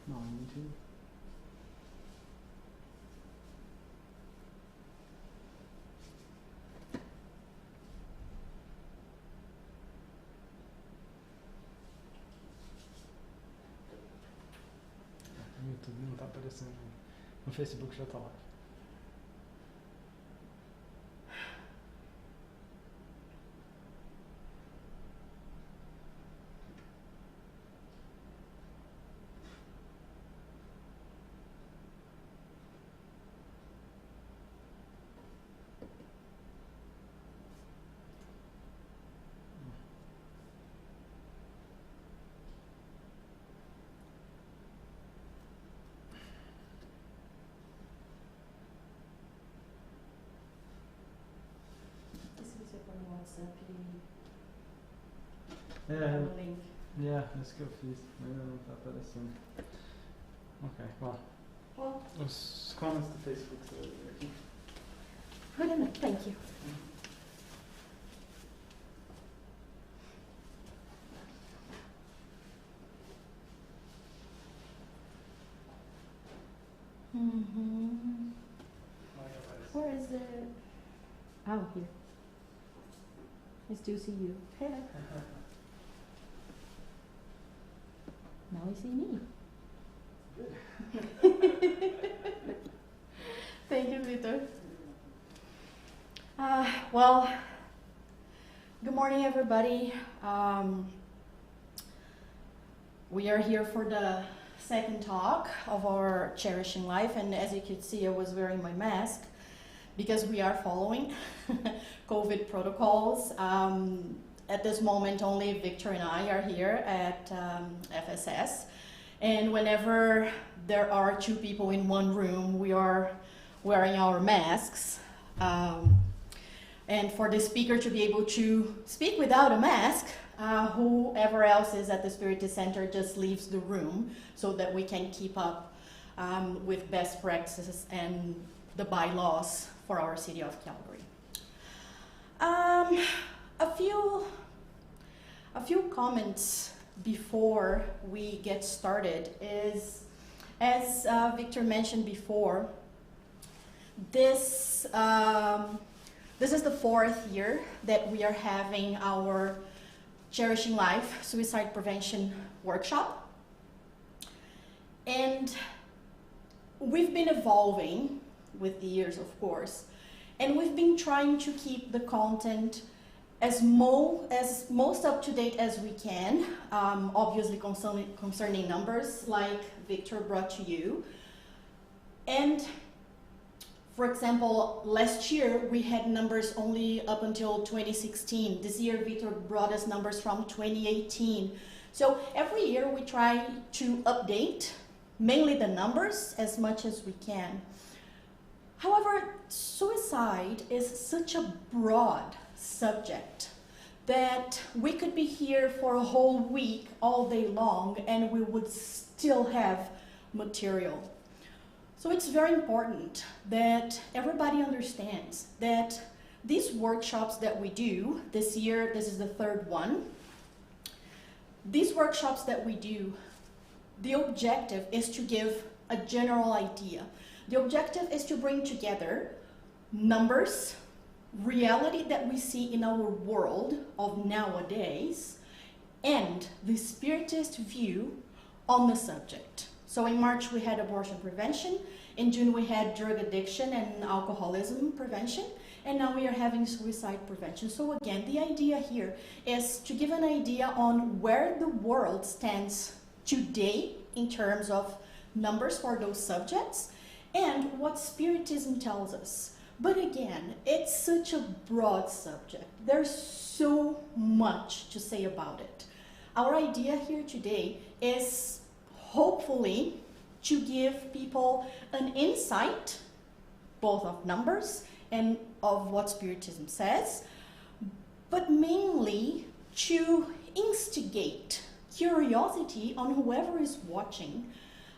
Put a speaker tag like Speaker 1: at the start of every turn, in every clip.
Speaker 1: No, on YouTube. No YouTube não tá aparecendo. No Facebook já tá lá.
Speaker 2: E se você pôr no WhatsApp
Speaker 1: É,
Speaker 2: o link?
Speaker 1: isso que eu fiz. Ainda não tá aparecendo. Ok, well.
Speaker 2: Well,
Speaker 1: Os comments do Facebook você vai ver aqui.
Speaker 2: good enough, thank you. Where is it? Oh, here. I still see you. Now I see me. Thank you, Victor. Well, good morning, everybody. We are here for the second talk of our Cherishing Life, and as you can see, I was wearing my mask because we are following COVID protocols. At this moment, only Victor and I are here at FSS, and whenever there are two people in one room, we are wearing our masks. And for the speaker to be able to speak without a mask, whoever else is at the Spirit Center just leaves the room so that we can keep up with best practices and the bylaws for our city of Calgary. A few comments before we get started is, as Victor mentioned before, this is the fourth year that we are having our Cherishing Life Suicide Prevention Workshop. And we've been evolving with the years, of course, and we've been trying to keep the content as most up to date as we can, obviously concerning numbers like Victor brought to you. And for example, last year we had numbers only up until 2016. This year Victor brought us numbers from 2018. So every year we try to update mainly the numbers as much as we can. However, suicide is such a broad subject that we could be here for a whole week all day long and we would still have material. So it's very important that everybody understands that these workshops that we do this year, this is the third one, these workshops that we do, the objective is to give a general idea. The objective is to bring together numbers, reality that we see in our world of nowadays, and the Spiritist view on the subject. So in March we had abortion prevention, in June we had drug addiction and alcoholism prevention, and now we are having suicide prevention. So again, the idea here is to give an idea on where the world stands today in terms of numbers for those subjects and what Spiritism tells us. But again, it's such a broad subject. There's so much to say about it. Our idea here today is hopefully to give people an insight, both of numbers and of what Spiritism says, but mainly to instigate curiosity on whoever is watching.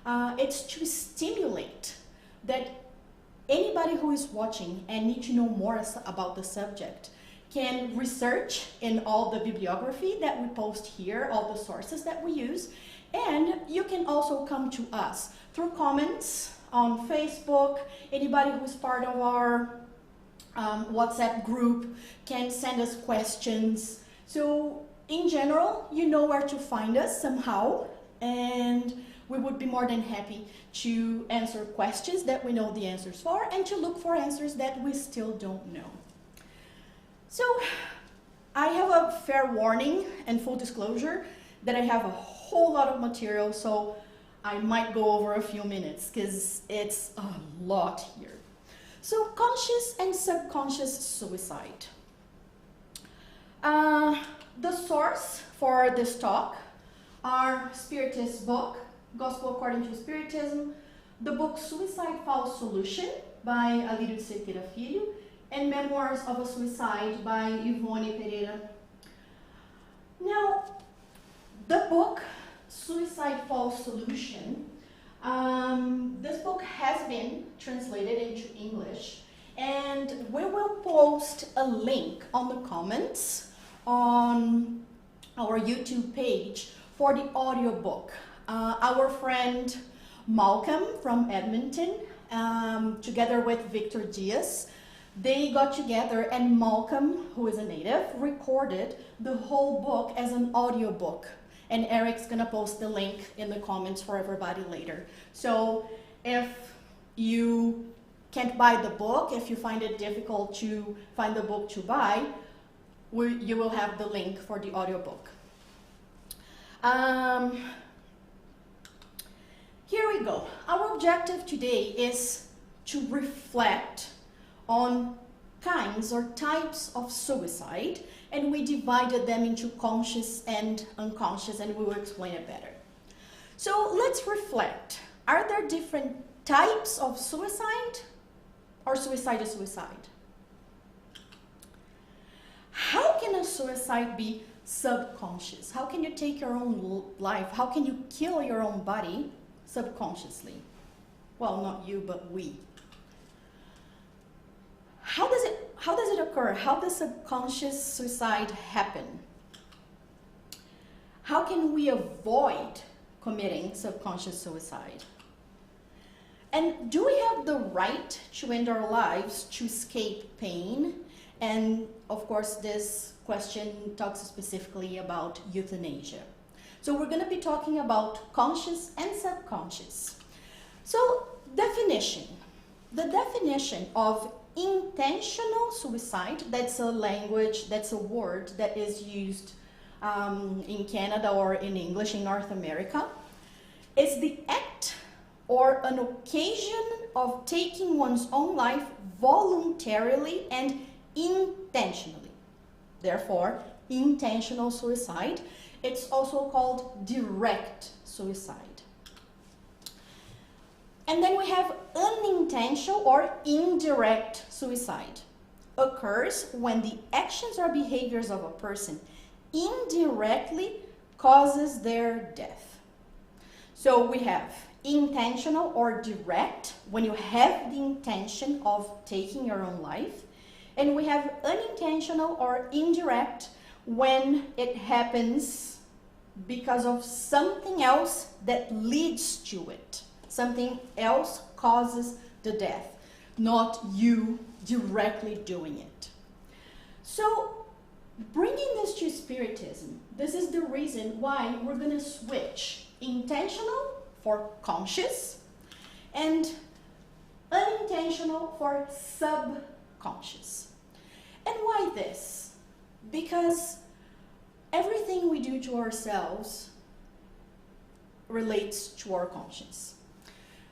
Speaker 2: It's to stimulate that anybody who is watching and need to know more about the subject can research in all the bibliography that we post here, all the sources that we use, And you can also come to us through comments on Facebook. Anybody who's part of our WhatsApp group can send us questions. So in general, you know where to find us somehow, and we would be more than happy to answer questions that we know the answers for and to look for answers that we still don't know. So I have a fair warning and full disclosure that I have a whole lot of material, so I might go over a few minutes because it's a lot here. So conscious and subconscious suicide. The source for this talk are Spiritist book, Gospel According to Spiritism, the book Suicide False Solution by Alírio de Cerqueira Filho, and Memoirs of a Suicide by Ivone Pereira. Now, the book Suicide False Solution, this book has been translated into English, and we will post a link on the comments on our YouTube page for the audiobook. Our friend Malcolm from Edmonton, together with Victor Diaz, they got together and Malcolm, who is a native, recorded the whole book as an audiobook. And Eric's gonna post the link in the comments for everybody later. So if you can't buy the book, if you find it difficult to find the book to buy, you will have the link for the audiobook. Here we go. Our objective today is to reflect on kinds or types of suicide, and we divided them into conscious and unconscious, and we will explain it better. So let's reflect. Are there different types of suicide, or suicide is suicide? How can a suicide be subconscious? How can you take your own life? How can you kill your own body subconsciously? Well, not you, but we. How does it occur? How does subconscious suicide happen? How can we avoid committing subconscious suicide? And do we have the right to end our lives to escape pain? And of course, this question talks specifically about euthanasia. So we're going to be talking about conscious and subconscious. So definition. The definition of intentional suicide, that's a language, that's a word that is used in Canada or in English in North America, is the act or an occasion of taking one's own life voluntarily and intentionally. Therefore, intentional suicide. It's also called direct suicide. And then we have unintentional or indirect suicide. Occurs when the actions or behaviors of a person indirectly causes their death. So we have intentional or direct, when you have the intention of taking your own life. And we have unintentional or indirect when it happens because of something else that leads to it. Something else causes the death, not you directly doing it. So, bringing this to Spiritism, this is the reason why we're going to switch intentional for conscious and unintentional for subconscious. And why this? Because everything we do to ourselves relates to our conscience.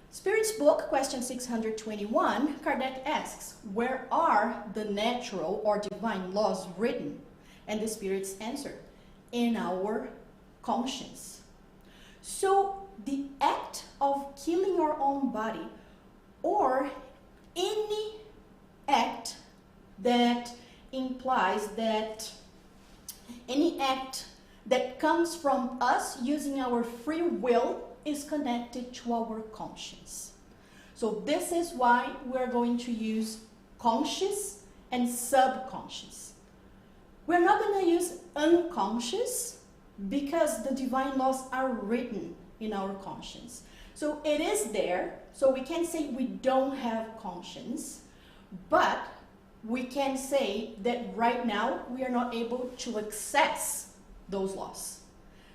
Speaker 2: Spirit's book, question 621, Kardec asks, where are the natural or divine laws written? And the Spirit's answer, in our conscience. So the act of killing your own body, or any act that implies that any act that comes from us using our free will is connected to our conscience. So this is why we're going to use conscious and subconscious. We're not going to use unconscious because the divine laws are written in our conscience. So it is there, so we can't say we don't have conscience, but we can say that right now we are not able to access those laws.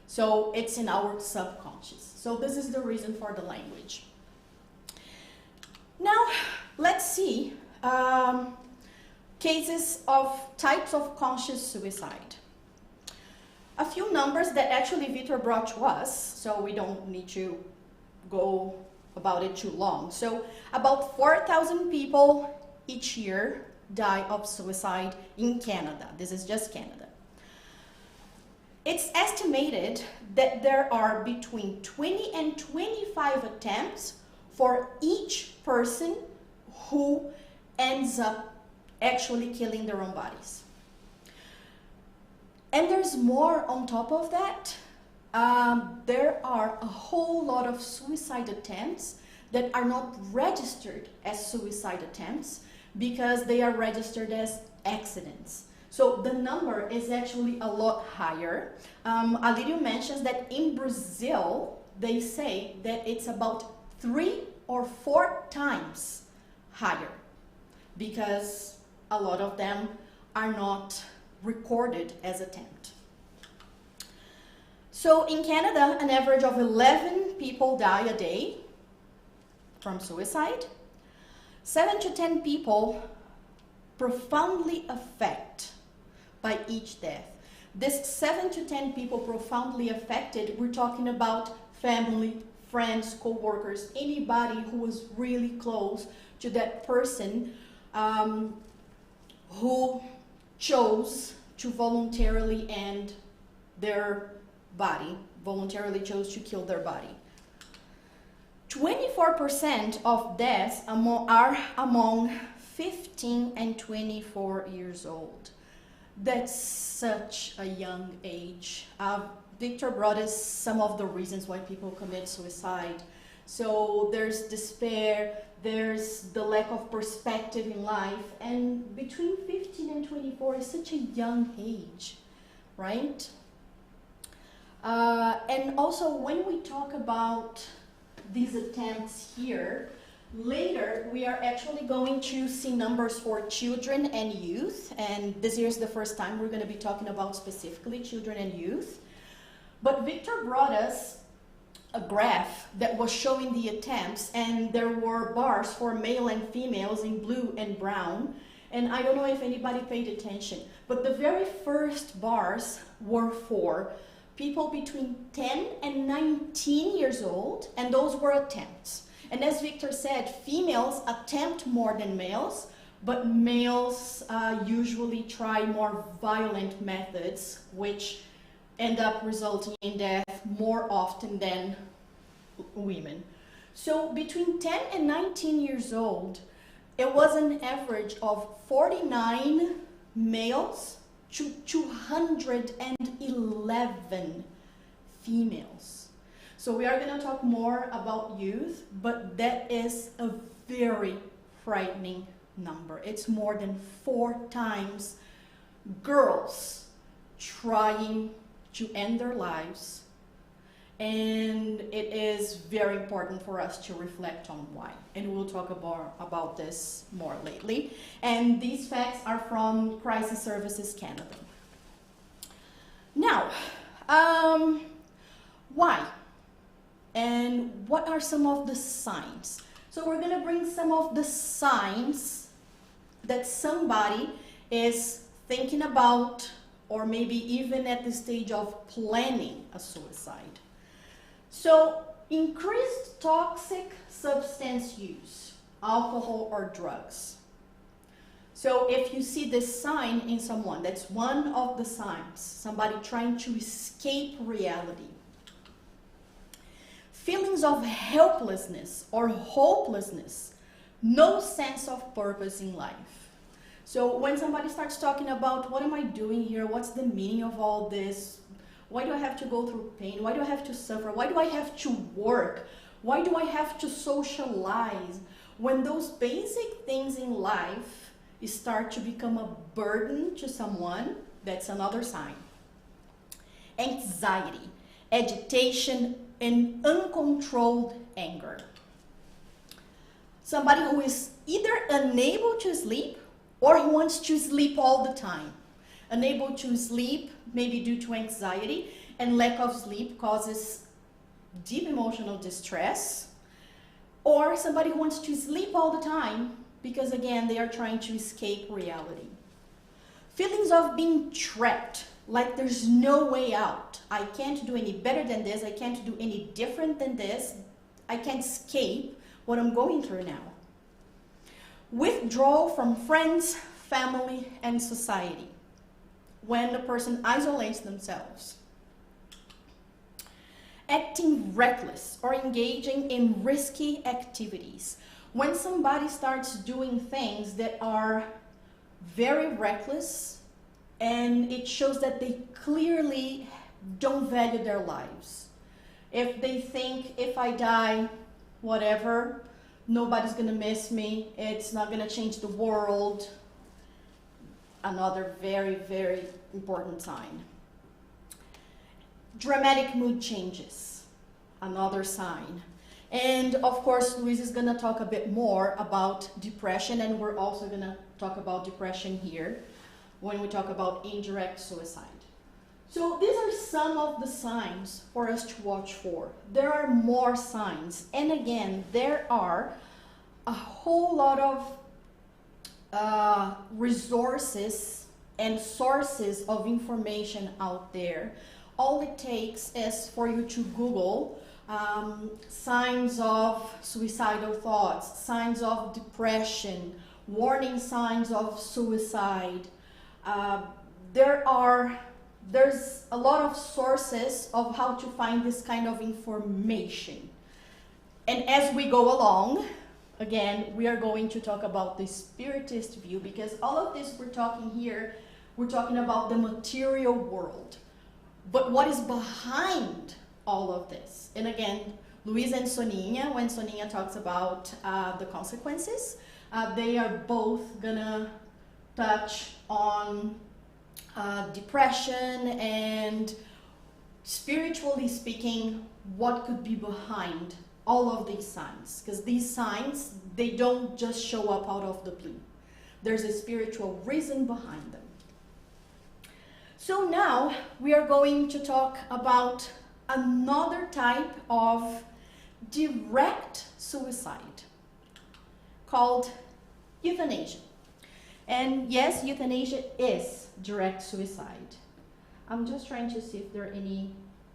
Speaker 2: So it's in our subconscious. So this is the reason for the language. Now, let's see cases of types of conscious suicide. A few numbers that actually Victor brought to us, so we don't need to go about it too long. So about 4,000 people each year die of suicide in Canada. This is just Canada. It's estimated that there are between 20 and 25 attempts for each person who ends up actually killing their own bodies. And there's more on top of that. There are a whole lot of suicide attempts that are not registered as suicide attempts because they are registered as accidents. So the number is actually a lot higher. Alirio mentions that in Brazil, they say that it's about 3 or 4 times higher because a lot of them are not recorded as attempt. So in Canada, an average of 11 people die a day from suicide. 7 to 10 people profoundly affect by each death. This 7 to 10 people profoundly affected, we're talking about family, friends, co-workers, anybody who was really close to that person who chose to voluntarily end their body, voluntarily chose to kill their body. 24% of deaths are among 15 and 24 years old. That's such a young age. Victor brought us some of the reasons why people commit suicide. So there's despair, there's the lack of perspective in life, and between 15 and 24 is such a young age, right? And also when we talk about these attempts here, later we are actually going to see numbers for children and youth, and this year is the first time we're going to be talking about specifically children and youth. But Victor brought us a graph that was showing the attempts, and there were bars for male and females in blue and brown, and I don't know if anybody paid attention, but the very first bars were for people between 10 and 19 years old, and those were attempts. And as Victor said, females attempt more than males, but males usually try more violent methods, which end up resulting in death more often than women. So between 10 and 19 years old, it was an average of 49 males to 211 females. So we are going to talk more about youth, but that is a very frightening number. It's more than 4 times girls trying to end their lives, and it is very important for us to reflect on why, and we'll talk about this more lately. And these facts are from Crisis Services Canada. Now, why? And what are some of the signs? So we're going to bring some of the signs that somebody is thinking about, or maybe even at the stage of planning a suicide. So increased toxic substance use, alcohol or drugs. So if you see this sign in someone, that's one of the signs, somebody trying to escape reality. Feelings of helplessness or hopelessness, no sense of purpose in life. So when somebody starts talking about, what am I doing here? What's the meaning of all this? Why do I have to go through pain? Why do I have to suffer? Why do I have to work? Why do I have to socialize? When those basic things in life start to become a burden to someone, that's another sign. anxiety, agitation, and uncontrolled anger. Somebody who is either unable to sleep or who wants to sleep all the time. Unable to sleep, maybe due to anxiety, and lack of sleep causes deep emotional distress. Or somebody who wants to sleep all the time because, again, they are trying to escape reality. Feelings of being trapped, like there's no way out. I can't do any better than this. I can't do any different than this. I can't escape what I'm going through now. Withdrawal from friends, family, and society, when the person isolates themselves. Acting reckless or engaging in risky activities, when somebody starts doing things that are very reckless and it shows that they clearly don't value their lives. If they think, if I die, whatever, nobody's gonna miss me, it's not gonna change the world. Another very, very important sign. Dramatic mood changes, another sign. And of course, Luis is gonna talk a bit more about depression, and we're also gonna talk about depression here when we talk about indirect suicide. So these are some of the signs for us to watch for. There are more signs. And again, there are a whole lot of resources and sources of information out there. All it takes is for you to Google signs of suicidal thoughts, signs of depression, warning signs of suicide. There's a lot of sources of how to find this kind of information. And as we go along, again, we are going to talk about the spiritist view, because all of this we're talking here, we're talking about the material world. But what is behind all of this? And again, Luis and Soninha, when Soninha talks about the consequences, they are both gonna touch on depression and, spiritually speaking, what could be behind all of these signs. Because these signs, they don't just show up out of the blue. There's a spiritual reason behind them. So now we are going to talk about another type of direct suicide called euthanasia. And yes, euthanasia is direct suicide. I'm just trying to see if there are any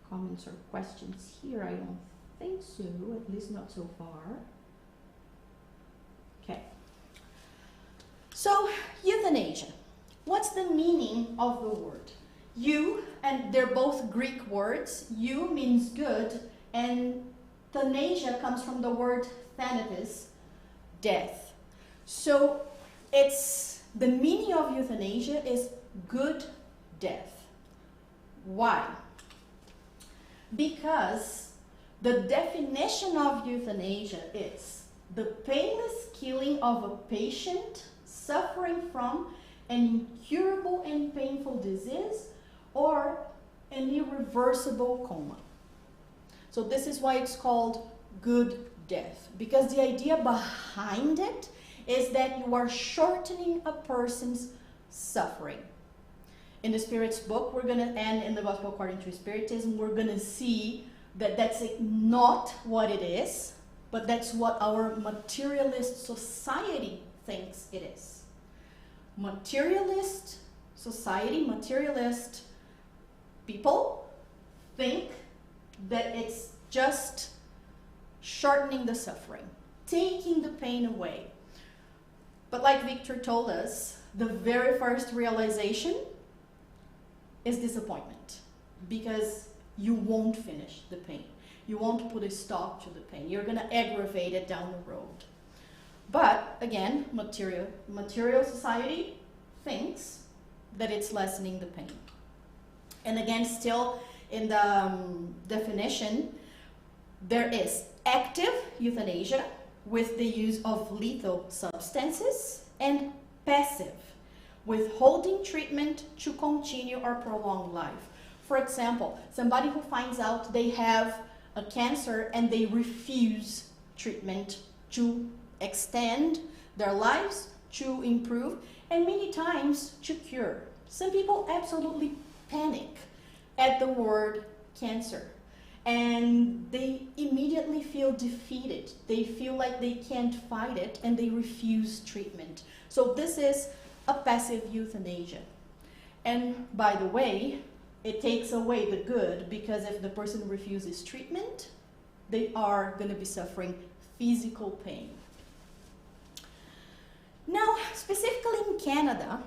Speaker 2: comments or questions here. I don't think so, at least not so far. Okay. So, euthanasia. What's the meaning of the word? Eu, and they're both Greek words. Eu means good, and thanasia comes from the word thanatos, death. So the meaning of euthanasia is good death. Why? Because the definition of euthanasia is the painless killing of a patient suffering from an incurable and painful disease or an irreversible coma. So this is why it's called good death, because the idea behind it is that you are shortening a person's suffering. In the Spirit's book, and in the Gospel According to Spiritism, we're gonna see that that's not what it is, but that's what our materialist society thinks it is. Materialist society, materialist people think that it's just shortening the suffering, taking the pain away. But like Victor told us, the very first realization is disappointment, because you won't finish the pain. You won't put a stop to the pain. You're going to aggravate it down the road. But again, material society thinks that it's lessening the pain. And again, still in the definition, there is active euthanasia with the use of lethal substances, and passive, withholding treatment to continue or prolong life. For example, somebody who finds out they have a cancer and they refuse treatment to extend their lives, to improve, and many times to cure. Some people absolutely panic at the word cancer, and they immediately feel defeated. They feel like they can't fight it, and they refuse treatment. So this is a passive euthanasia. And by the way, it takes away the good, because if the person refuses treatment, they are going to be suffering physical pain. Now, specifically in Canada,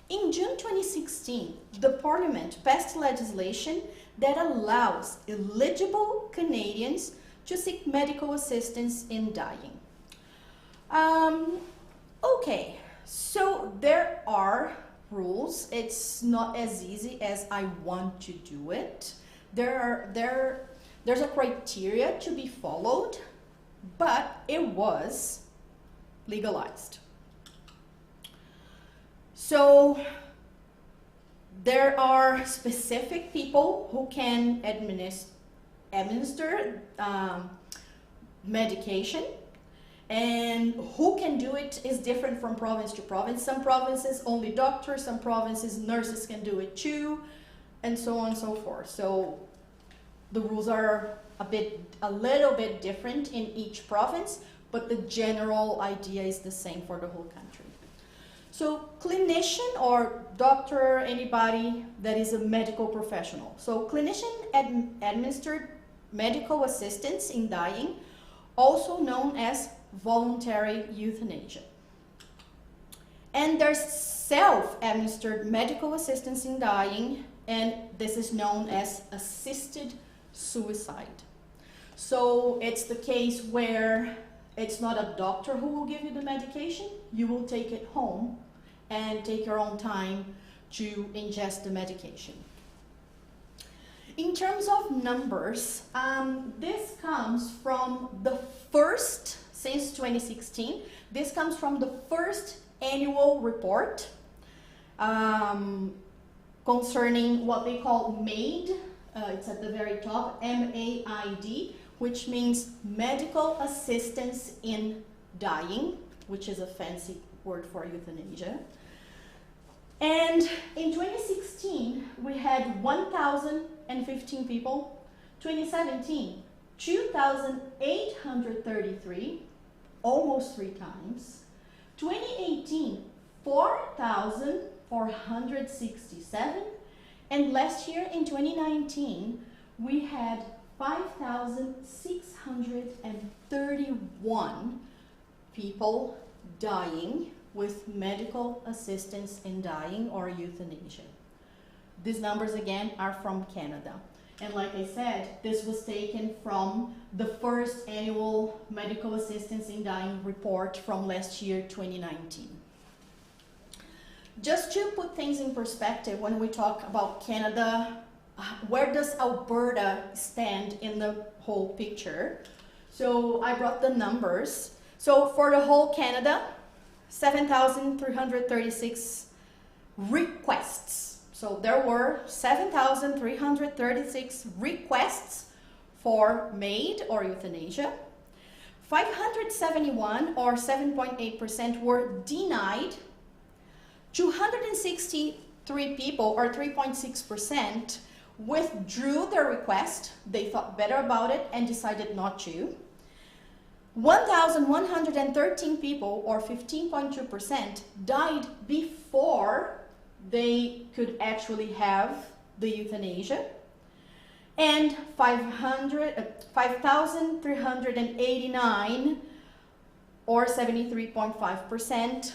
Speaker 2: in June 2016, the Parliament passed legislation that allows eligible Canadians to seek medical assistance in dying. Okay, so there are rules. It's not as easy as I want to do it. There's a criteria to be followed, but it was legalized. So there are specific people who can administer medication, and who can do it is different from province to province. Some provinces only doctors, some provinces nurses can do it too, and so on and so forth. So the rules are a little bit different in each province, but the general idea is the same for the whole country. So clinician or doctor, anybody that is a medical professional. So clinician administered medical assistance in dying, also known as voluntary euthanasia. And there's self-administered medical assistance in dying, and this is known as assisted suicide. So it's the case where it's not a doctor who will give you the medication, you will take it home and take your own time to ingest the medication. In terms of numbers, this comes from the first, since 2016, this comes from the first annual report concerning what they call MAID, it's at the very top, M-A-I-D, which means medical assistance in dying, which is a fancy word for euthanasia. And in 2016, we had 1,015 people. 2017, 2,833, almost 3 times. 2018, 4,467. And last year, in 2019, we had 5,631 people dying with medical assistance in dying or euthanasia. These numbers again are from Canada. And like I said, this was taken from the first annual medical assistance in dying report from last year, 2019. Just to put things in perspective, when we talk about Canada, where does Alberta stand in the whole picture? So I brought the numbers. So for the whole Canada, 7,336 requests. So there were 7,336 requests for MAID or euthanasia. 571 or 7.8% were denied. 263 people or 3.6% withdrew their request. They thought better about it and decided not to. 1,113 people, or 15.2%, died before they could actually have the euthanasia. And 5,389, or 73.5%,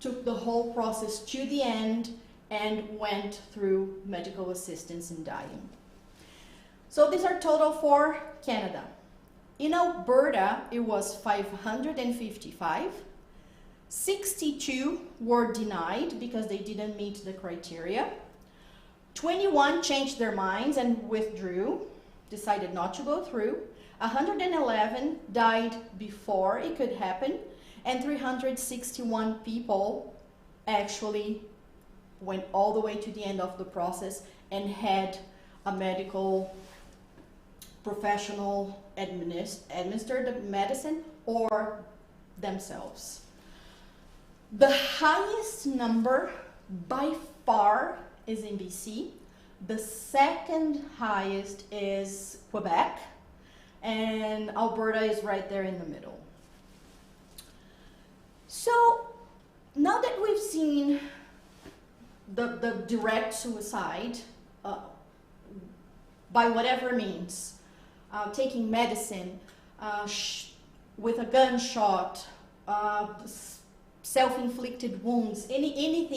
Speaker 2: took the whole process to the end and went through medical assistance in dying. So these are total for Canada. In Alberta, it was 555. 62 were denied because they didn't meet the criteria. 21 changed their minds and withdrew, decided not to go through. 111 died before it could happen, and 361 people actually went all the way to the end of the process and had a medical professional administer the medicine or themselves. The highest number by far is in BC. The second highest is Quebec, and Alberta is right there in the middle. So now that we've seen the direct suicide by whatever means, taking medicine, with a gunshot, self-inflicted wounds, any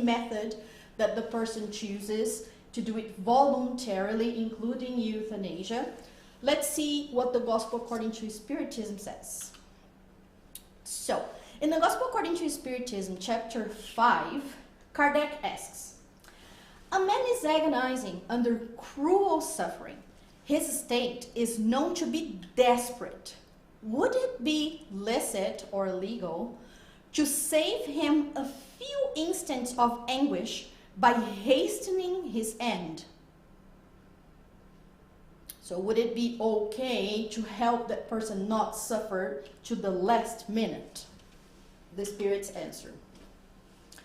Speaker 2: method that the person chooses to do it voluntarily, including euthanasia. Let's see what the Gospel according to Spiritism says. So, in the Gospel according to Spiritism, chapter 5, Kardec asks, a man is agonizing under cruel suffering. His state is known to be desperate. Would it be licit or legal to save him a few instants of anguish by hastening his end? So would it be okay to help that person not suffer to the last minute? The spirits answer.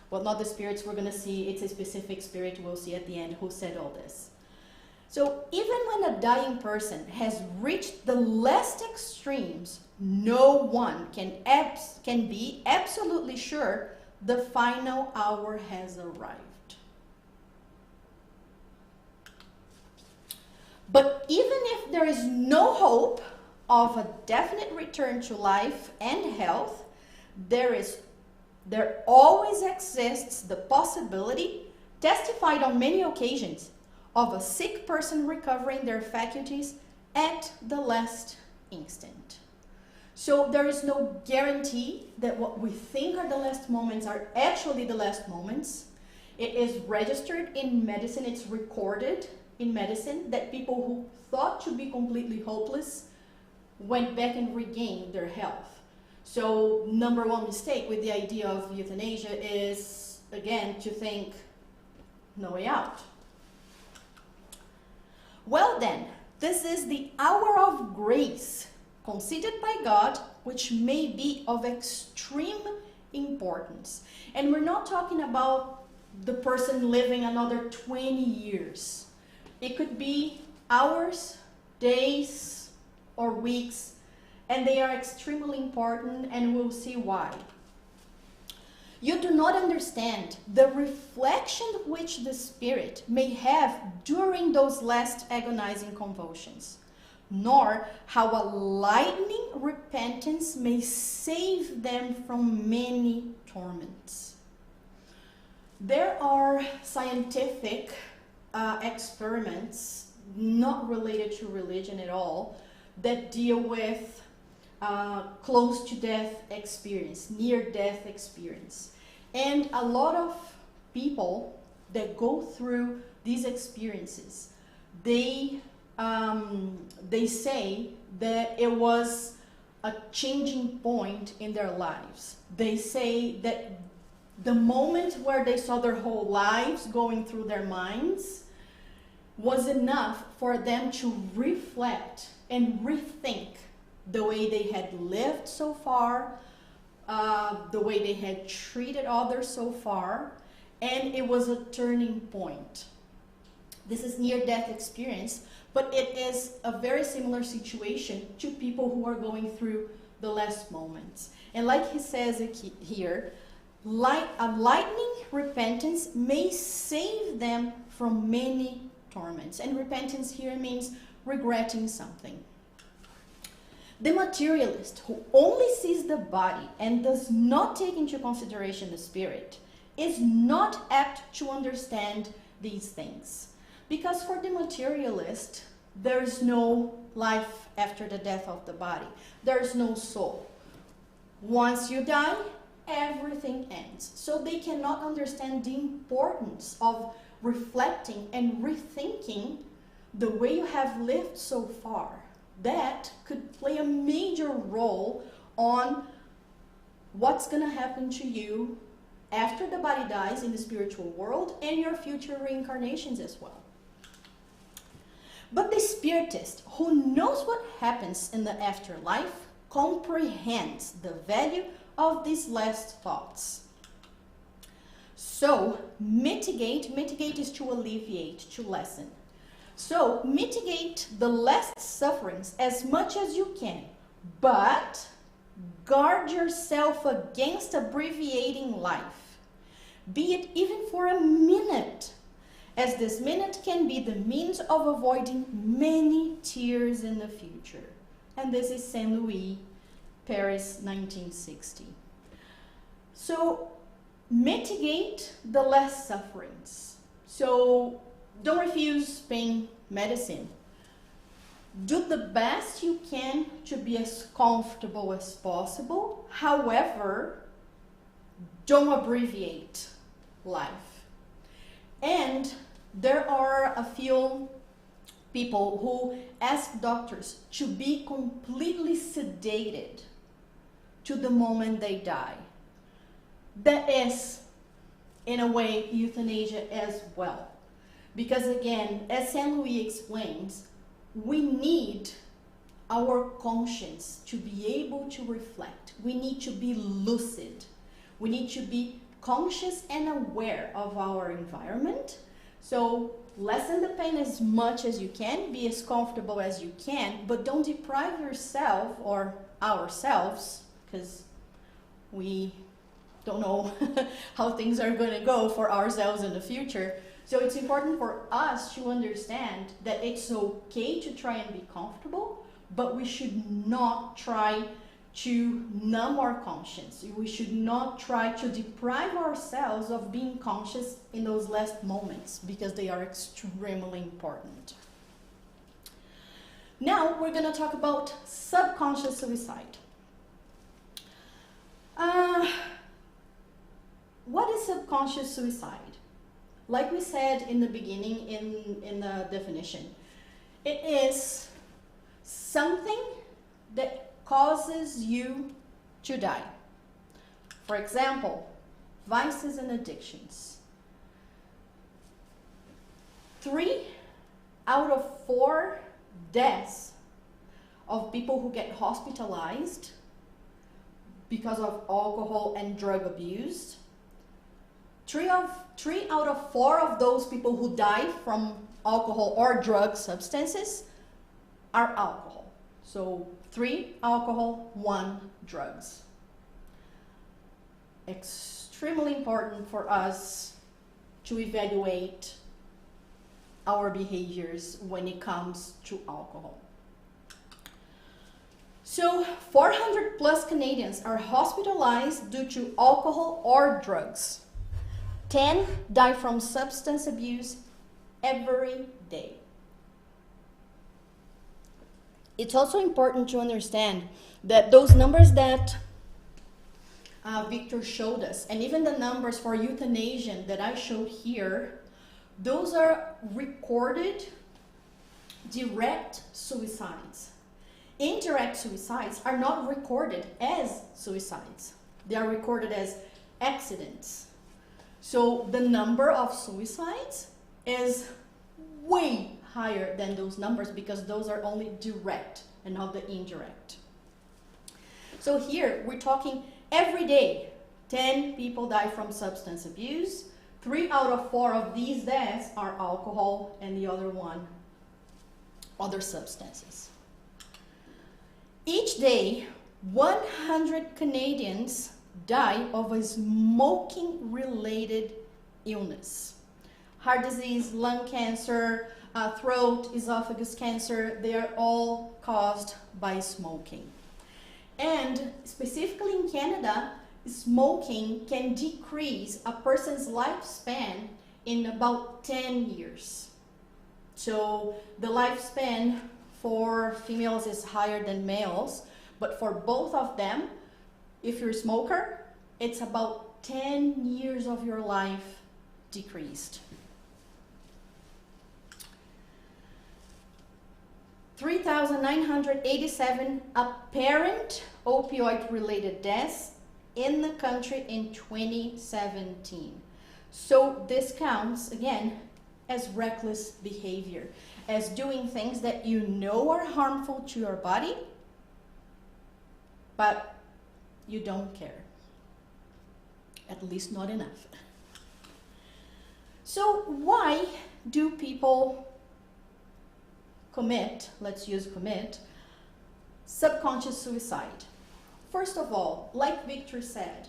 Speaker 2: Well, not the spirits, we're going to see, it's a specific spirit we'll see at the end who said all this. So even when a dying person has reached the last extremes, no one can be absolutely sure the final hour has arrived. But even if there is no hope of a definite return to life and health, there always exists the possibility, testified on many occasions, of a sick person recovering their faculties at the last instant. So there is no guarantee that what we think are the last moments are actually the last moments. It is registered in medicine, it's recorded in medicine that people who thought to be completely hopeless went back and regained their health. So number one mistake with the idea of euthanasia is, again, to think no way out. Well then, this is the hour of grace considered by God, which may be of extreme importance. And we're not talking about the person living another 20 years. It could be hours, days, or weeks, and they are extremely important, and we'll see why. You do not understand the reflection which the spirit may have during those last agonizing convulsions, nor how a lightning repentance may save them from many torments. There are scientific experiments, not related to religion at all, that deal with close to death experience, near death experience. And a lot of people that go through these experiences, they say that it was a changing point in their lives. They say that the moment where they saw their whole lives going through their minds was enough for them to reflect and rethink the way they had lived so far, the way they had treated others so far, and it was a turning point. This is near-death experience, but it is a very similar situation to people who are going through the last moments. And like he says here, a lightning repentance may save them from many torments. And repentance here means regretting something. The materialist who only sees the body and does not take into consideration the spirit is not apt to understand these things. Because for the materialist, there is no life after the death of the body. There is no soul. Once you die, everything ends. So they cannot understand the importance of reflecting and rethinking the way you have lived so far. That could play a major role on what's going to happen to you after the body dies in the spiritual world and your future reincarnations as well. But the spiritist who knows what happens in the afterlife comprehends the value of these last thoughts. So, mitigate is to alleviate, to lessen. So, mitigate the last sufferings as much as you can, but guard yourself against abbreviating life, be it even for a minute, as this minute can be the means of avoiding many tears in the future. And this is Saint Louis, Paris, 1960. So, mitigate the less sufferings. So, don't refuse pain medicine. Do the best you can to be as comfortable as possible. However, don't abbreviate life. And there are a few people who ask doctors to be completely sedated to the moment they die. That is, in a way, euthanasia as well. Because again, as Saint Louis explains, we need our conscience to be able to reflect. We need to be lucid. We need to be conscious and aware of our environment. So lessen the pain as much as you can, be as comfortable as you can, but don't deprive yourself or ourselves, because we don't know how things are going to go for ourselves in the future. So it's important for us to understand that it's okay to try and be comfortable, but we should not try to numb our conscience. We should not try to deprive ourselves of being conscious in those last moments, because they are extremely important. Now we're going to talk about subconscious suicide. What is subconscious suicide? Like we said in the beginning in the definition, it is something that causes you to die. For example, vices and addictions. 3 out of 4 deaths of people who get hospitalized because of alcohol and drug abuse, 3 out of 4 of those people who die from alcohol or drug substances are alcohol. So 3 alcohol, 1 drugs. Extremely important for us to evaluate our behaviors when it comes to alcohol. So 400 plus Canadians are hospitalized due to alcohol or drugs. 10 die from substance abuse every day. It's also important to understand that those numbers that Victor showed us, and even the numbers for euthanasia that I showed here, those are recorded direct suicides. Indirect suicides are not recorded as suicides. They are recorded as accidents. So the number of suicides is way higher than those numbers, because those are only direct and not the indirect. So here we're talking every day, 10 people die from substance abuse. 3 out of 4 of these deaths are alcohol, and the other one, other substances. Each day, 100 Canadians die of a smoking-related illness. Heart disease, lung cancer, throat, esophagus cancer, they are all caused by smoking. And specifically in Canada, smoking can decrease a person's lifespan in about 10 years. So the lifespan for females is higher than males, but for both of them, if you're a smoker, it's about 10 years of your life decreased. 3,987 apparent opioid-related deaths in the country in 2017. So this counts, again, as reckless behavior, as doing things that you know are harmful to your body, but you don't care. At least not enough. So why do people commit, let's use commit, subconscious suicide? First of all, like Victor said,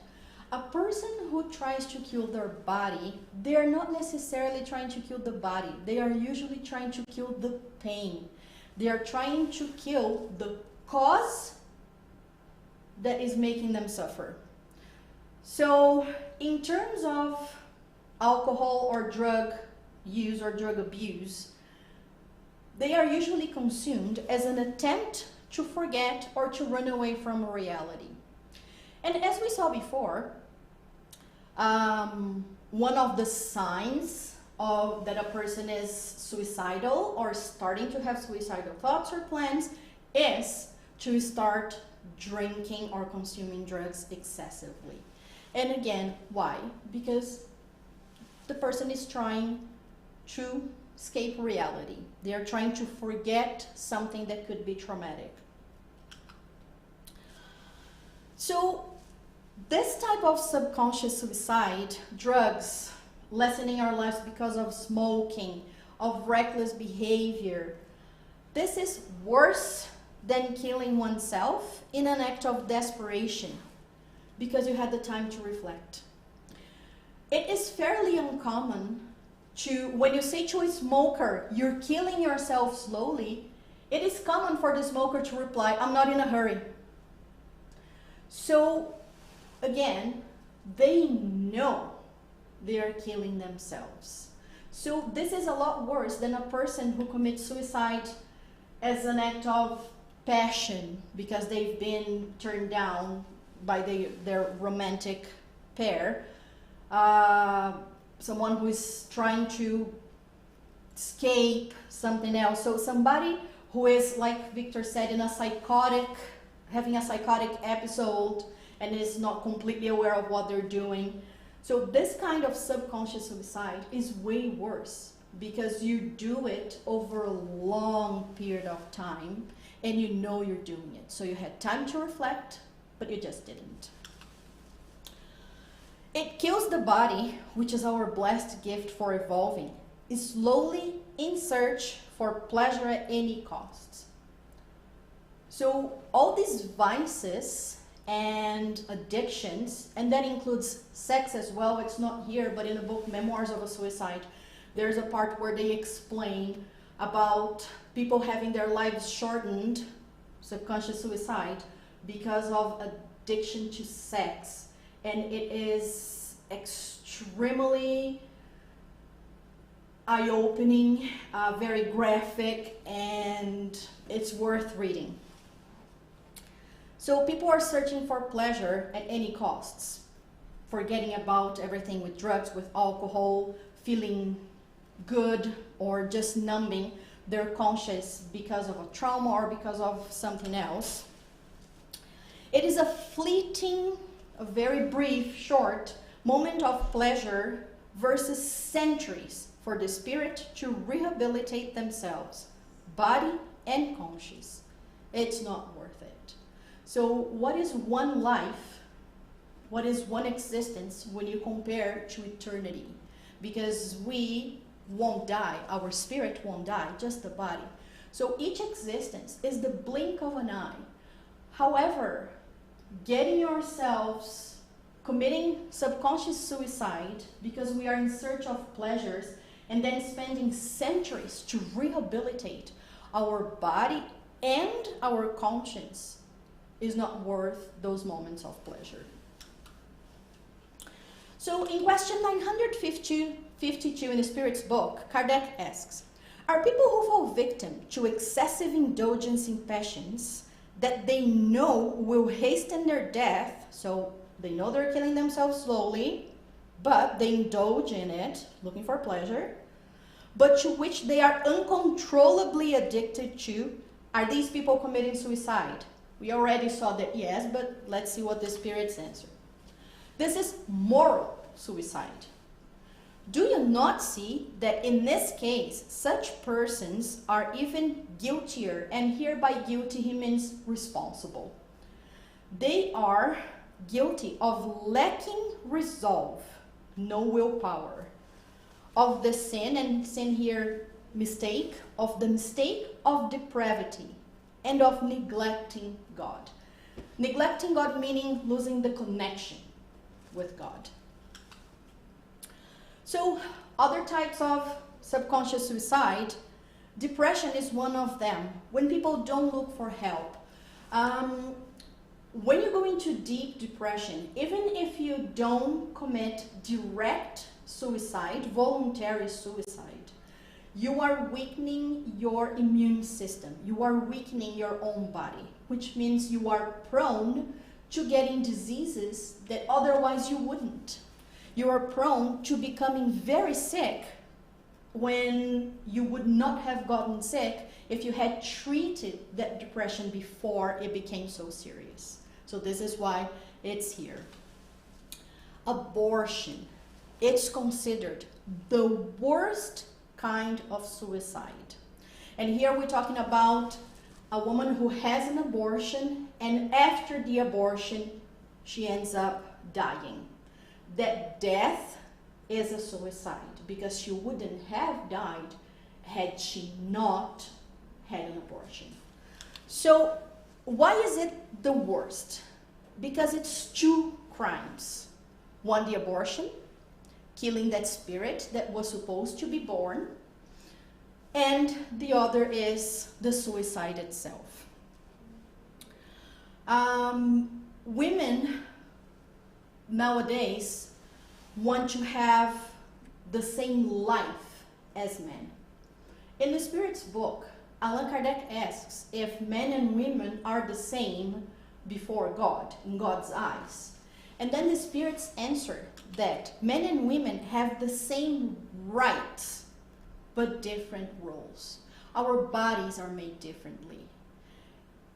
Speaker 2: a person who tries to kill their body, they are not necessarily trying to kill the body. They are usually trying to kill the pain. They are trying to kill the cause that is making them suffer. So in terms of alcohol or drug use or drug abuse, they are usually consumed as an attempt to forget or to run away from reality. And as we saw before, one of the signs of that a person is suicidal or starting to have suicidal thoughts or plans is to start drinking or consuming drugs excessively. And again, why? Because the person is trying to escape reality. They are trying to forget something that could be traumatic. So this type of subconscious suicide, drugs, lessening our lives because of smoking, of reckless behavior, this is worse than killing oneself in an act of desperation because you had the time to reflect. It is fairly uncommon to, when you say to a smoker, you're killing yourself slowly, it is common for the smoker to reply, I'm not in a hurry. So again, they know they are killing themselves. So this is a lot worse than a person who commits suicide as an act of passion because they've been turned down by their romantic pair. Someone who is trying to escape something else. So somebody who is, like Victor said, in a psychotic, having a psychotic episode and is not completely aware of what they're doing. So this kind of subconscious suicide is way worse because you do it over a long period of time and you know you're doing it. So you had time to reflect, but you just didn't. It kills the body, which is our blessed gift for evolving, is slowly in search for pleasure at any cost. So all these vices and addictions, and that includes sex as well, it's not here, but in the book Memoirs of a Suicide, there's a part where they explain about people having their lives shortened, subconscious suicide, because of addiction to sex. And it is extremely eye-opening, very graphic, and it's worth reading. So people are searching for pleasure at any costs, forgetting about everything with drugs, with alcohol, feeling good, or just numbing their conscience because of a trauma or because of something else. It is a fleeting, a very brief, short moment of pleasure versus centuries for the spirit to rehabilitate themselves, body and conscience. It's not worth it. So what is one life? What is one existence when you compare to eternity? Because we won't die, our spirit won't die, just the body. So each existence is the blink of an eye. However, getting yourselves committing subconscious suicide because we are in search of pleasures and then spending centuries to rehabilitate our body and our conscience is not worth those moments of pleasure. So in question 952 in the Spirit's book, Kardec asks, are people who fall victim to excessive indulgence in passions that they know will hasten their death, so they know they're killing themselves slowly, but they indulge in it, looking for pleasure, but to which they are uncontrollably addicted to, are these people committing suicide? We already saw that yes, but let's see what the Spirit's answer. This is moral suicide. Do you not see that in this case, such persons are even guiltier, and hereby guilty he means responsible. They are guilty of lacking resolve, no willpower, of the sin, and sin here, mistake, of the mistake of depravity, and of neglecting God. Neglecting God meaning losing the connection with God. So, other types of subconscious suicide, depression is one of them. When people don't look for help. When you go into deep depression, even if you don't commit direct suicide, voluntary suicide, you are weakening your immune system. You are weakening your own body, which means you are prone to getting diseases that otherwise you wouldn't. You are prone to becoming very sick when you would not have gotten sick if you had treated that depression before it became so serious. So this is why it's here. Abortion. It's considered the worst kind of suicide. And here we're talking about a woman who has an abortion, and after the abortion, she ends up dying. That death is a suicide, because she wouldn't have died had she not had an abortion. So why is it the worst? Because it's two crimes. One, the abortion, killing that spirit that was supposed to be born, and the other is the suicide itself. Women nowadays want to have the same life as men. In the Spirit's book, Allan Kardec asks if men and women are the same before God, in God's eyes. And then the Spirit's answer that men and women have the same rights, but different roles. Our bodies are made differently.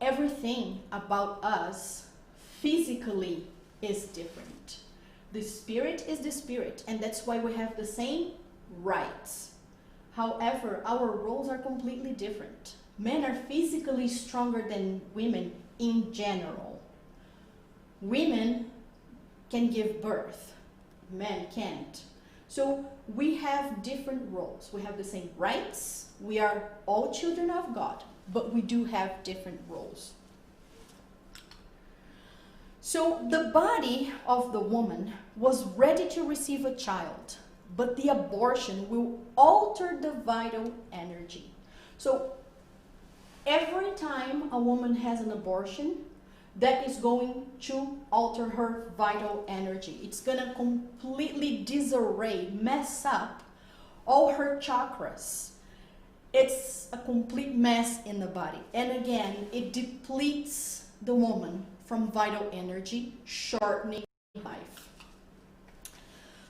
Speaker 2: Everything about us physically is different. The spirit is the spirit, and that's why we have the same rights. However, our roles are completely different. Men are physically stronger than women in general. Women can give birth, men can't. So we have different roles. We have the same rights. We are all children of God, but we do have different roles. So the body of the woman was ready to receive a child, but the abortion will alter the vital energy. So every time a woman has an abortion, that is going to alter her vital energy. It's going to completely disarray, mess up all her chakras. It's a complete mess in the body. And again, it depletes the woman from vital energy, shortening life.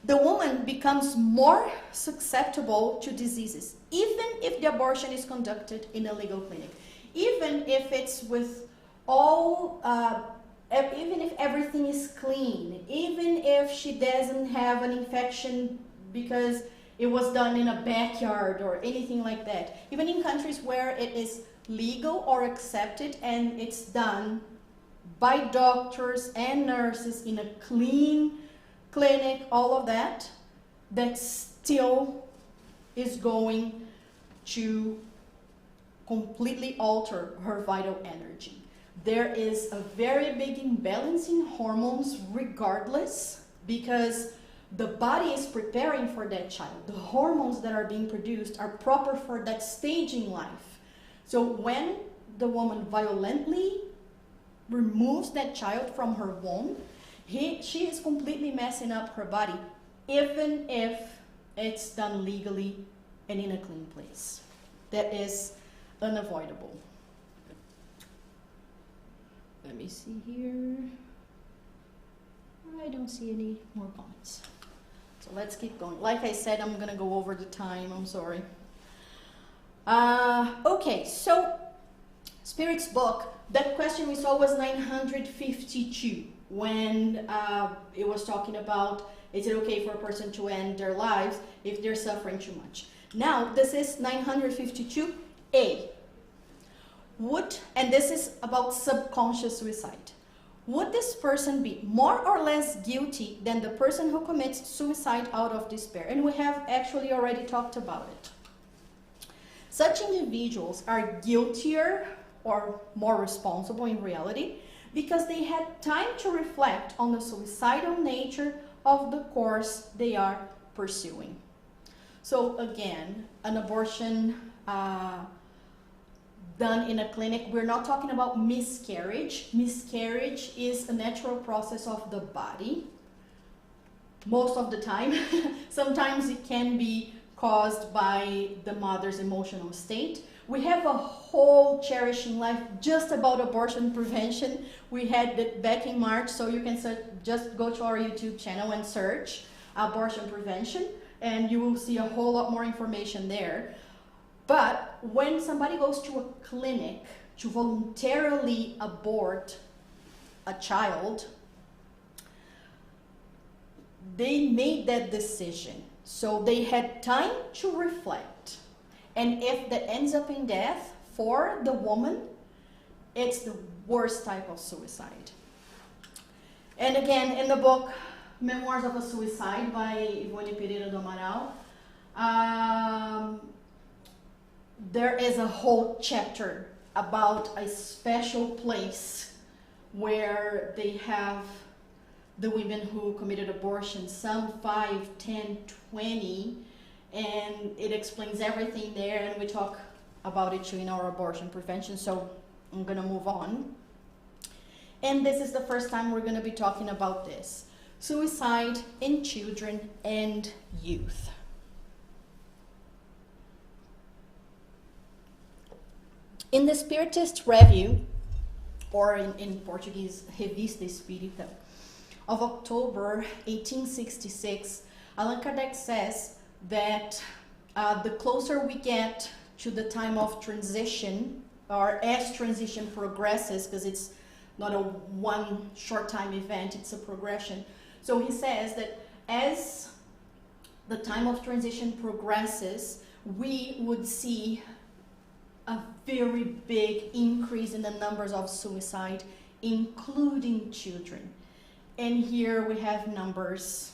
Speaker 2: The woman becomes more susceptible to diseases, even if the abortion is conducted in a legal clinic. Even if it's with all, even if everything is clean, even if she doesn't have an infection because it was done in a backyard or anything like that. Even in countries where it is legal or accepted and it's done by doctors and nurses in a clean clinic, all of that, that still is going to completely alter her vital energy. There is a very big imbalance in hormones regardless, because the body is preparing for that child. The hormones that are being produced are proper for that stage in life. So when the woman violently removes that child from her womb, she is completely messing up her body, even if it's done legally and in a clean place. That is unavoidable. Let me see here. I don't see any more comments. So let's keep going. Like I said, I'm going to go over the time. I'm sorry. Okay, so Spirit's book, that question we saw was 952. when it was talking about, is it okay for a person to end their lives if they're suffering too much? Now, this is 952A. And this is about subconscious suicide. Would this person be more or less guilty than the person who commits suicide out of despair? And we have actually already talked about it. Such individuals are guiltier or more responsible in reality because they had time to reflect on the suicidal nature of the course they are pursuing. So again, an abortion done in a clinic, we're not talking about miscarriage. Miscarriage is a natural process of the body, most of the time. Sometimes it can be caused by the mother's emotional state. We have a whole Cherishing Life just about abortion prevention. We had it back in March, so you can just go to our YouTube channel and search abortion prevention, and you will see a whole lot more information there. But when somebody goes to a clinic to voluntarily abort a child, they made that decision. So they had time to reflect. And if that ends up in death for the woman, it's the worst type of suicide. And again, in the book, Memoirs of a Suicide by Ivone Pereira do Amaral, there is a whole chapter about a special place where they have the women who committed abortion, some 5, 10, 20, and it explains everything there, and we talk about it too in our abortion prevention, so I'm going to move on. And this is the first time we're going to be talking about this. Suicide in children and youth. In the Spiritist Review, or in Portuguese, Revista Espírita, of October 1866, Allan Kardec says that the closer we get to the time of transition, or as transition progresses, because it's not a one short time event, it's a progression. So he says that as the time of transition progresses, we would see a very big increase in the numbers of suicide, including children. And here we have numbers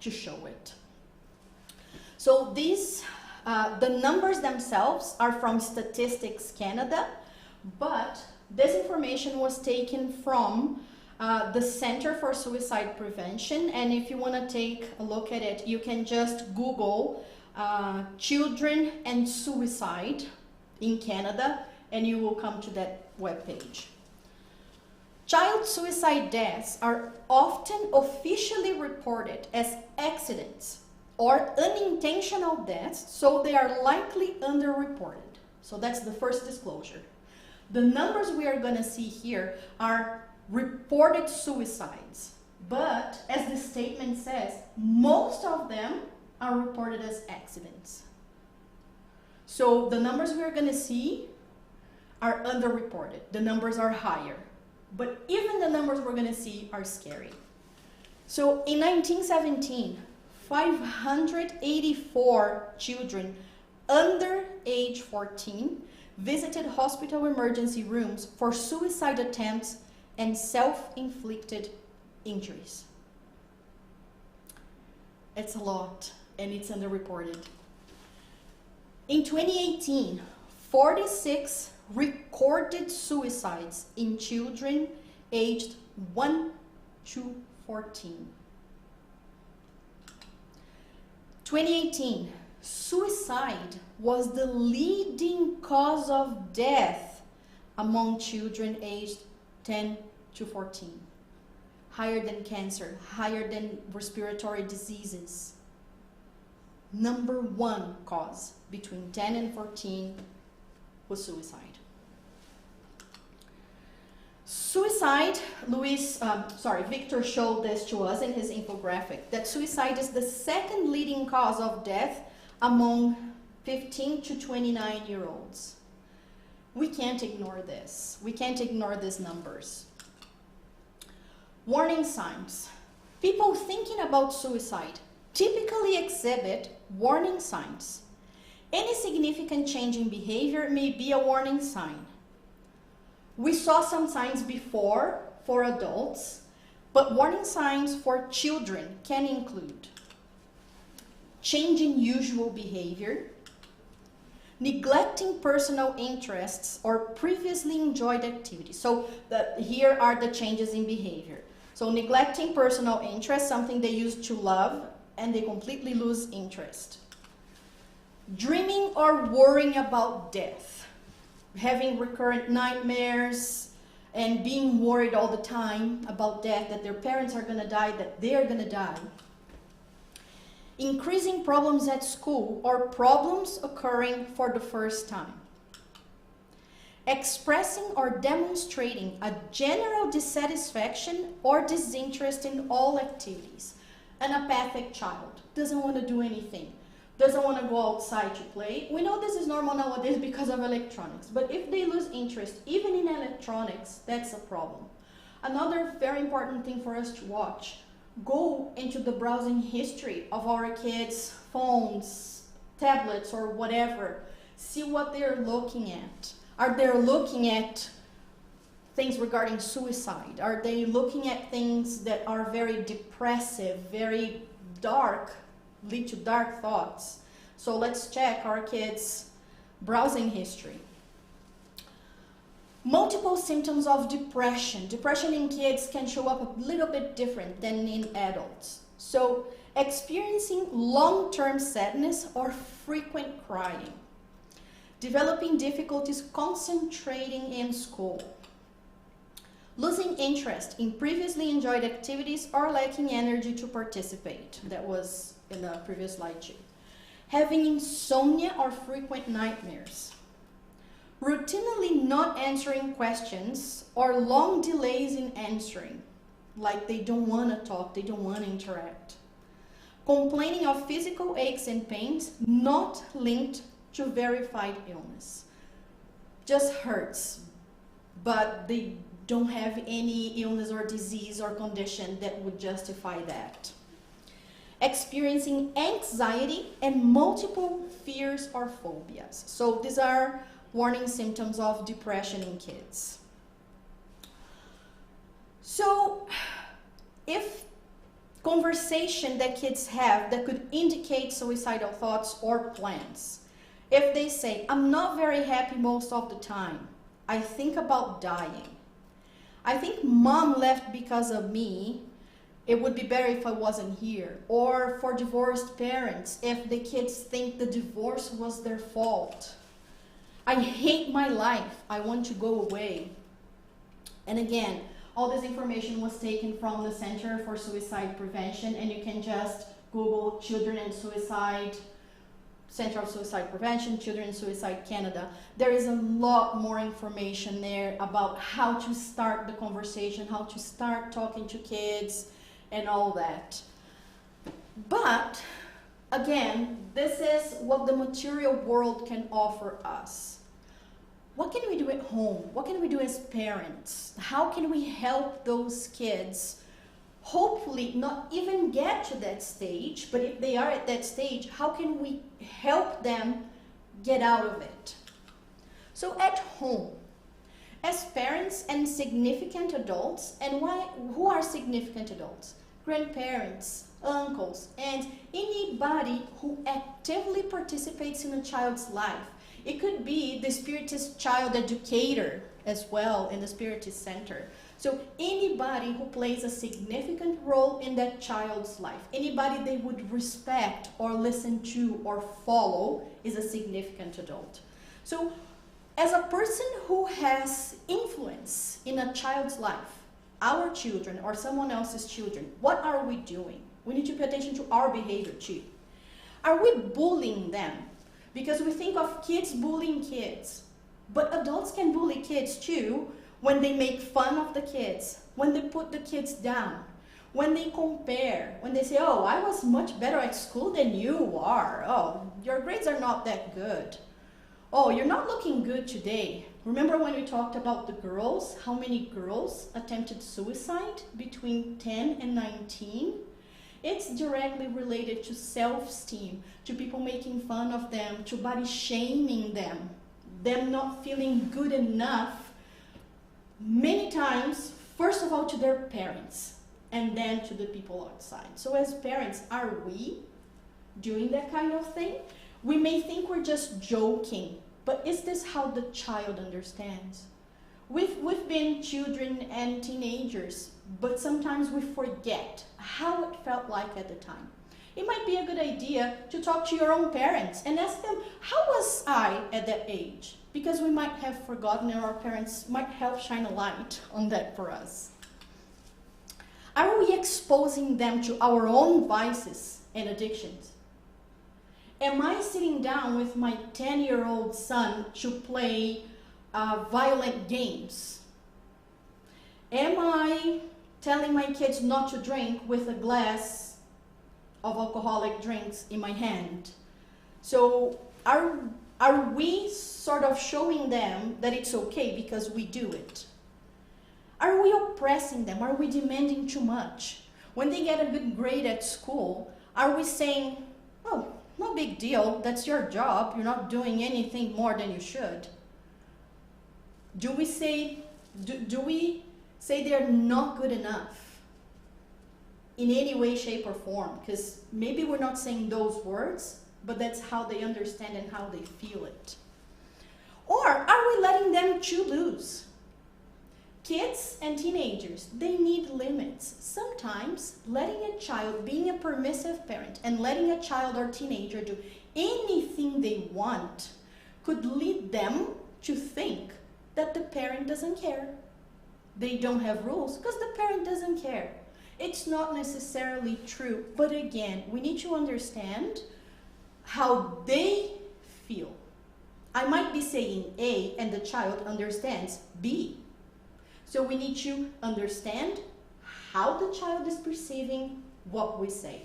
Speaker 2: to show it. So these, the numbers themselves are from Statistics Canada, but this information was taken from the Center for Suicide Prevention, and if you want to take a look at it, you can just Google children and suicide in Canada, and you will come to that webpage. Child suicide deaths are often officially reported as accidents or unintentional deaths, so they are likely underreported. So that's the first disclosure. The numbers we are going to see here are reported suicides, but as the statement says, most of them are reported as accidents. So the numbers we are going to see are underreported. The numbers are higher, but even the numbers we're going to see are scary. So in 1917, 584 children under age 14 visited hospital emergency rooms for suicide attempts and self-inflicted injuries. It's a lot, and it's underreported. In 2018, 46 recorded suicides in children aged 1 to 14. 2018, suicide was the leading cause of death among children aged 10 to 14. Higher than cancer, higher than respiratory diseases. Number one cause between 10 and 14 was suicide. Suicide, Victor showed this to us in his infographic, that suicide is the second leading cause of death among 15 to 29-year-olds. We can't ignore this. We can't ignore these numbers. Warning signs. People thinking about suicide typically exhibit warning signs. Any significant change in behavior may be a warning sign. We saw some signs before for adults, but warning signs for children can include change in usual behavior, neglecting personal interests or previously enjoyed activities. So here are the changes in behavior. So neglecting personal interests, something they used to love, and they completely lose interest. Dreaming or worrying about death, having recurrent nightmares, and being worried all the time about death, that their parents are going to die, that they're going to die. Increasing problems at school or problems occurring for the first time. Expressing or demonstrating a general dissatisfaction or disinterest in all activities. An apathic child doesn't want to do anything, doesn't want to go outside to play. We know this is normal nowadays because of electronics, but if they lose interest even in electronics, that's a problem. Another very important thing for us to watch, go into the browsing history of our kids' phones, tablets, or whatever. See what they're looking at. Are they looking at things regarding suicide? Are they looking at things that are very depressive, very dark, lead to dark thoughts? So let's check our kids' browsing history. Multiple symptoms of depression. Depression in kids can show up a little bit different than in adults. So experiencing long-term sadness or frequent crying. Developing difficulties concentrating in school. Losing interest in previously enjoyed activities or lacking energy to participate. That was in the previous slide too. Having insomnia or frequent nightmares. Routinely not answering questions or long delays in answering. Like they don't want to talk, they don't want to interact. Complaining of physical aches and pains not linked to verified illness. Just hurts, but they don't have any illness or disease or condition that would justify that. Experiencing anxiety and multiple fears or phobias. So these are warning symptoms of depression in kids. So if conversation that kids have that could indicate suicidal thoughts or plans, if they say, I'm not very happy most of the time, I think about dying, I think mom left because of me, it would be better if I wasn't here. Or for divorced parents, if the kids think the divorce was their fault, I hate my life, I want to go away. And again, all this information was taken from the Center for Suicide Prevention, and you can just Google Children and Suicide, Center of Suicide Prevention, Children and Suicide Canada. There is a lot more information there about how to start the conversation, how to start talking to kids, and all that. But again, this is what the material world can offer us. What can we do at home? What can we do as parents? How can we help those kids hopefully not even get to that stage, but if they are at that stage, how can we help them get out of it? So at home, as parents and significant adults, and who are significant adults? Grandparents, uncles, and anybody who actively participates in a child's life. It could be the Spiritist child educator as well in the Spiritist Center. So anybody who plays a significant role in that child's life, anybody they would respect or listen to or follow is a significant adult. So as a person who has influence in a child's life, our children or someone else's children, what are we doing? We need to pay attention to our behavior too. Are we bullying them? Because we think of kids bullying kids, but adults can bully kids too when they make fun of the kids, when they put the kids down, when they compare, when they say, oh, I was much better at school than you are. Oh, your grades are not that good. Oh, you're not looking good today. Remember when we talked about the girls, how many girls attempted suicide between 10 and 19? It's directly related to self-esteem, to people making fun of them, to body shaming them not feeling good enough, many times, first of all to their parents, and then to the people outside. So as parents, are we doing that kind of thing? We may think we're just joking, but is this how the child understands? We've been children and teenagers, but sometimes we forget how it felt like at the time. It might be a good idea to talk to your own parents and ask them, how was I at that age? Because we might have forgotten, and our parents might help shine a light on that for us. Are we exposing them to our own vices and addictions? Am I sitting down with my 10-year-old son to play violent games? Am I telling my kids not to drink with a glass of alcoholic drinks in my hand? So are we sort of showing them that it's okay because we do it? Are we oppressing them? Are we demanding too much? When they get a good grade at school, are we saying, oh, no big deal, that's your job, you're not doing anything more than you should? Do we say they're not good enough in any way, shape, or form? Because maybe we're not saying those words, but that's how they understand and how they feel it. Or are we letting them chew loose? Kids and teenagers, they need limits. Sometimes letting a child, being a permissive parent, and letting a child or teenager do anything they want could lead them to think that the parent doesn't care. They don't have rules because the parent doesn't care. It's not necessarily true, but again, we need to understand how they feel. I might be saying A and the child understands B. So we need to understand how the child is perceiving what we say.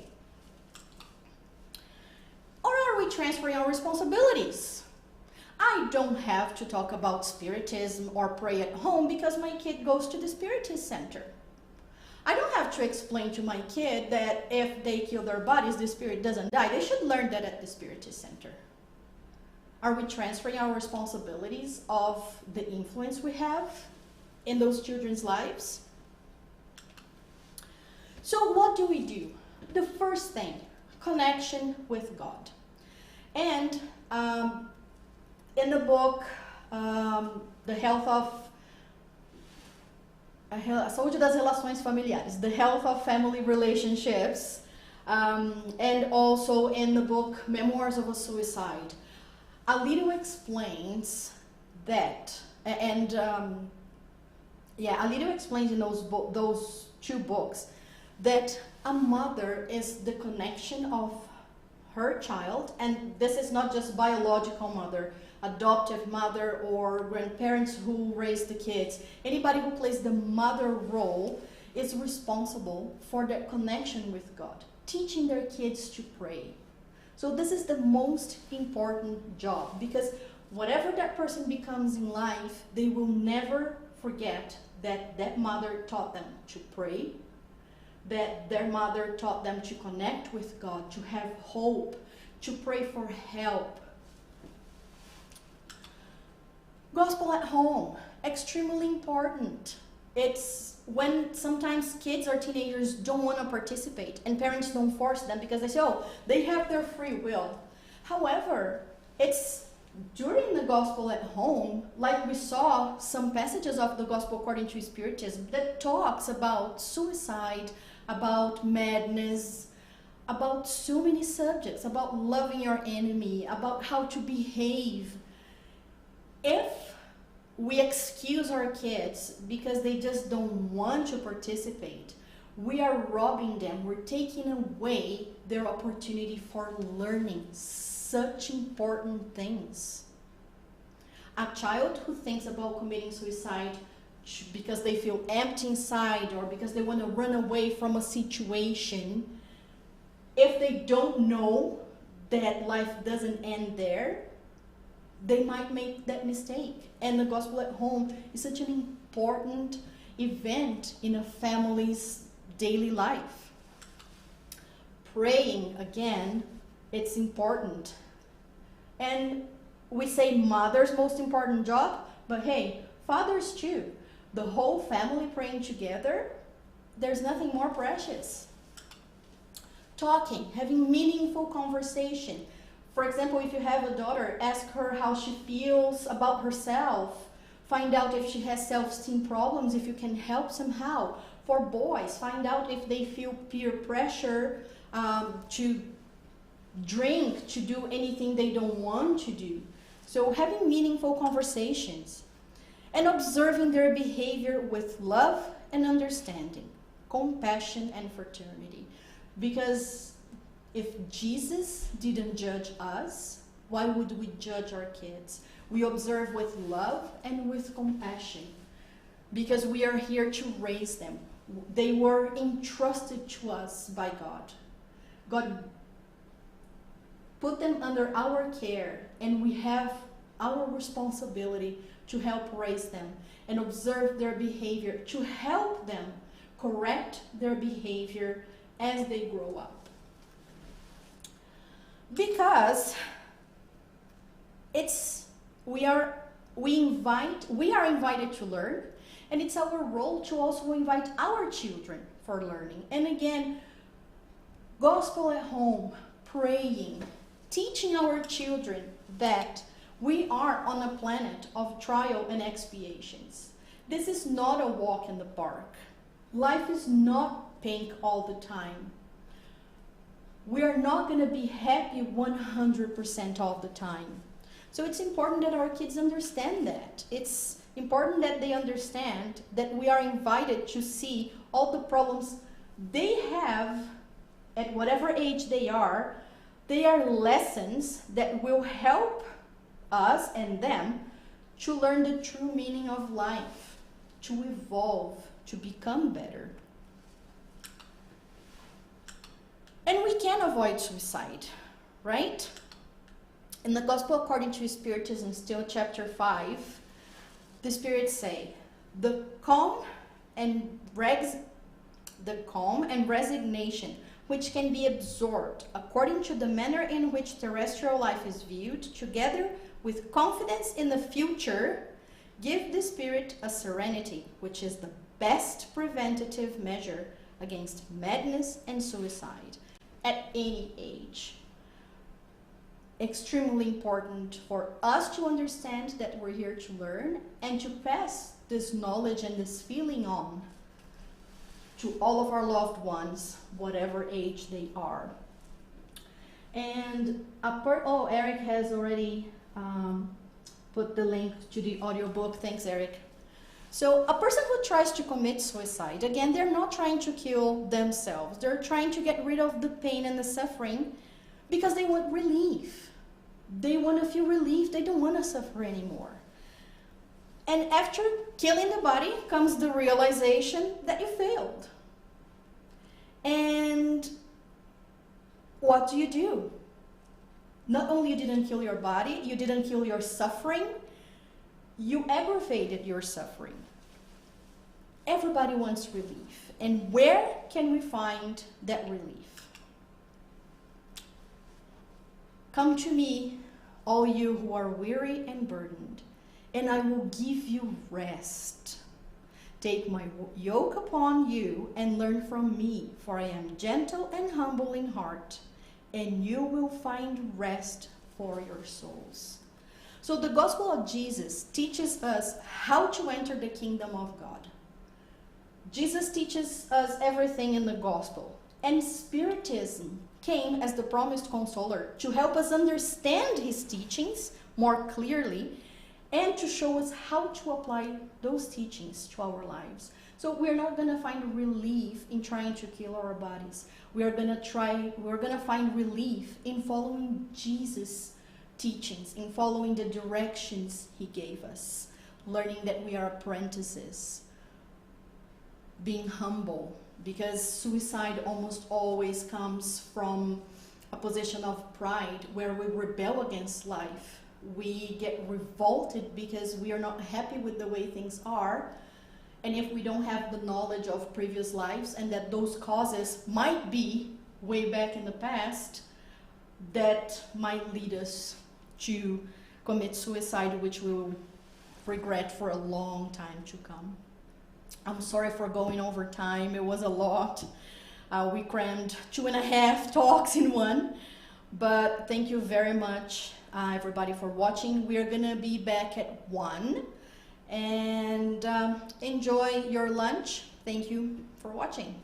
Speaker 2: Or are we transferring our responsibilities? I don't have to talk about spiritism or pray at home because my kid goes to the spiritist center. I don't have to explain to my kid that if they kill their bodies, the spirit doesn't die. They should learn that at the spiritist center. Are we transferring our responsibilities of the influence we have in those children's lives? So what do we do? The first thing, connection with God. And in the book, The Health of a Saúde das Relações Familiares, The Health of Family Relationships, and also in the book Memoirs of a Suicide, Alito explains that, and Alito explains in those two books that a mother is the connection of her child, and this is not just biological mother, adoptive mother or grandparents who raise the kids. Anybody who plays the mother role is responsible for that connection with God, teaching their kids to pray. So this is the most important job, because whatever that person becomes in life, they will never forget that that mother taught them to pray, that their mother taught them to connect with God, to have hope, to pray for help. Gospel at home, extremely important. It's when sometimes kids or teenagers don't want to participate and parents don't force them because they say, oh, they have their free will. However, it's during the gospel at home, like we saw some passages of the gospel according to Spiritism that talks about suicide, about madness, about so many subjects, about loving your enemy, about how to behave. If we excuse our kids because they just don't want to participate, we are robbing them. We're taking away their opportunity for learning such important things. A child who thinks about committing suicide because they feel empty inside or because they want to run away from a situation, if they don't know that life doesn't end there, they might make that mistake. And the gospel at home is such an important event in a family's daily life. Praying, again, it's important. And we say mother's most important job, but hey, fathers too. The whole family praying together, there's nothing more precious. Talking, having meaningful conversation. For example, if you have a daughter, ask her how she feels about herself. Find out if she has self-esteem problems, if you can help somehow. For boys, find out if they feel peer pressure to drink, to do anything they don't want to do. So having meaningful conversations and observing their behavior with love and understanding, compassion and fraternity. Because if Jesus didn't judge us, why would we judge our kids? We observe with love and with compassion because we are here to raise them. They were entrusted to us by God. God put them under our care, and we have our responsibility to help raise them and observe their behavior, to help them correct their behavior as they grow up. Because we are invited to learn, and it's our role to also invite our children for learning. And again, gospel at home, praying, teaching our children that we are on a planet of trial and expiations. This is not a walk in the park. Life is not pink all the time. We are not going to be happy 100% all the time. So it's important that our kids understand that. It's important that they understand that we are invited to see all the problems they have at whatever age they are. They are lessons that will help us and them to learn the true meaning of life, to evolve, to become better. And we can avoid suicide, right? In the Gospel according to Spiritism, still chapter 5, the spirits say, the calm and resignation which can be absorbed according to the manner in which terrestrial life is viewed, together with confidence in the future, give the spirit a serenity, which is the best preventative measure against madness and suicide at any age. Extremely important for us to understand that we're here to learn and to pass this knowledge and this feeling on to all of our loved ones, whatever age they are. And Eric has already put the link to the audiobook. Thanks, Eric. So a person who tries to commit suicide, again, they're not trying to kill themselves. They're trying to get rid of the pain and the suffering because they want relief. They want to feel relief. They don't want to suffer anymore. And after killing the body comes the realization that you failed. And what do? Not only you didn't kill your body, you didn't kill your suffering, you aggravated your suffering. Everybody wants relief. And where can we find that relief? Come to me, all you who are weary and burdened, and I will give you rest. Take my yoke upon you and learn from me, for I am gentle and humble in heart, and you will find rest for your souls. So the gospel of Jesus teaches us how to enter the kingdom of God. Jesus teaches us everything in the gospel. And Spiritism came as the promised consoler to help us understand his teachings more clearly and to show us how to apply those teachings to our lives. So we're not going to find relief in trying to kill our bodies. We're going to find relief in following Jesus' teachings, in following the directions he gave us, learning that we are apprentices, being humble, because suicide almost always comes from a position of pride where we rebel against life. we get revolted because we are not happy with the way things are. And if we don't have the knowledge of previous lives and that those causes might be way back in the past, that might lead us to commit suicide, which we will regret for a long time to come. I'm sorry for going over time. It was a lot. We crammed 2.5 talks in one. But thank you very much, everybody, for watching. We are going to be back at 1. And enjoy your lunch. Thank you for watching.